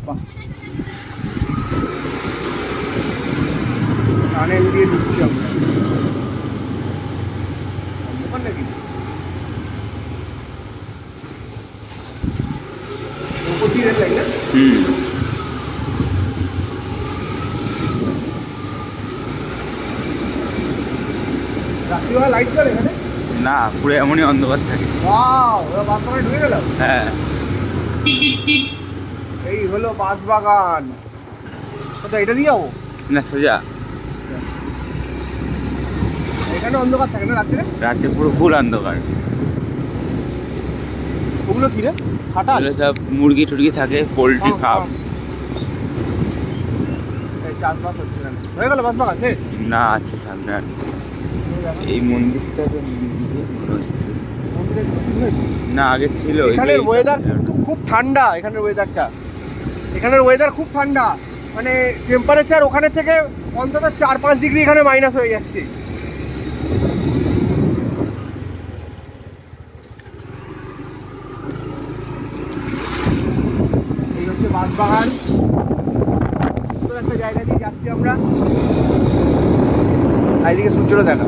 বাহ, টানেল দিয়ে ঢুকছি আমরা। অন্ধকার নাকি? দ্রৌপদী রেল লাইন না? রাত্রিবেলা লাইট জ্বলে এখানে? না, পুরো এমনই অন্ধকার থাকে। ওয়াও, এবার বাসবাগানে ঢুকে গেল। হ্যাঁ, এই হলো বাঁশবাগান। কোথায়, এটা দিয়ে যাবো? না সোজা। এখানে অন্ধকার থাকে না রাত্রে? রাতে পুরো ফুল অন্ধকার। ওগুলো কি রে? খাটাল? এগুলো সব মুরগি টুরগি থাকে, পোলট্রি ফার্ম। এই চাষবাস হচ্ছে না, হয়ে গেল বাঁশবাগান শেষ? না, আছে সামনে আর। এই মন্দিরটা তো মনে হচ্ছে। মন্দিরে কিছু হয়েছে? না, আগে ছিল। এখানের ওয়েদার কিন্তু খুব ঠান্ডা। এখানের ওয়েদারটা, এখানের ওয়েদার খুব ঠান্ডা। মানে টেম্পারেচার ওখানে থেকে অন্তত 4-5 ডিগ্রি এখানে মাইনাস হয়ে যাচ্ছে। এই হচ্ছে বাঁশবাগান। সুন্দর একটা জায়গা দিয়ে যাচ্ছি আমরা। আর এদিকে সূর্যটা দেখা।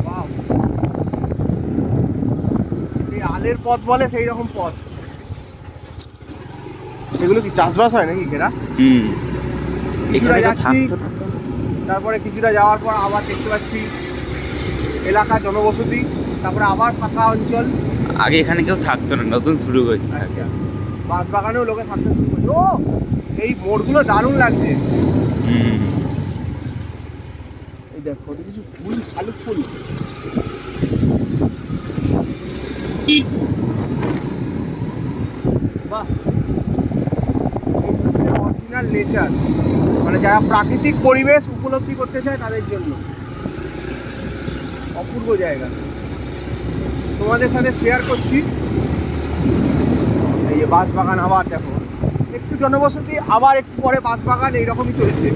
Wow! এই আলের পথ বলে, সেই রকম পথ। এগুলো কি চাষবাস হয় নাকি ঘেরা? কিছুটা এখানে তো যাচ্ছি, থাকতো না তো। তারপরে কিছুটা যাওয়ার পর আবার দেখতে পাচ্ছি এলাকা, জনবসতি, তারপরে আবার ফাঁকা অঞ্চল। আগে এখানে কেউ থাকতো না, নতুন শুরু হয়েছে। আচ্ছা, বাঁশবাগানেও লোকে থাকতে শুরু করছে। ও, এই মোড়গুলো দারুণ লাগছে। এই দেখো, ওটা কিছু ফুল, শালুক ফুল। বাহ, অরিজিনাল নেচার, মানে যারা প্রাকৃতিক পরিবেশ উপলব্ধি করতে চায় তাদের জন্য অপূর্ব জায়গা। তোমাদের সাথে শেয়ার করছি। এই যে বাঁশবাগান, আবার দেখো একটু জনবসতি, আবার একটু পরে বাঁশবাগান, এইরকমই চলছে।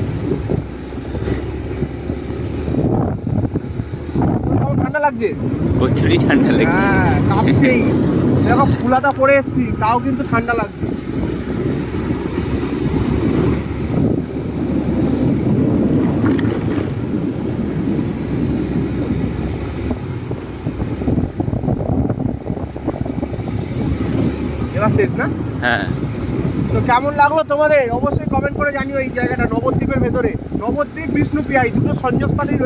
কেমন ঠান্ডা লাগছে? প্রচুরই ঠান্ডা লাগছে। হ্যাঁ, কাঁপছেই। দেখো ফুলাতা পরে এসছি, তাও কিন্তু ঠান্ডা লাগছে। এবার শেষ না? হ্যাঁ। তো কেমন লাগলো তোমাদের অবশ্যই কমেন্ট করে জানিও। এই জায়গাটা নবদ্বীপের ভেতরে, নবদ্বীপ বিষ্ণুপ্রিয়া, এই দুটো সংযোগস্থানেই রয়েছে।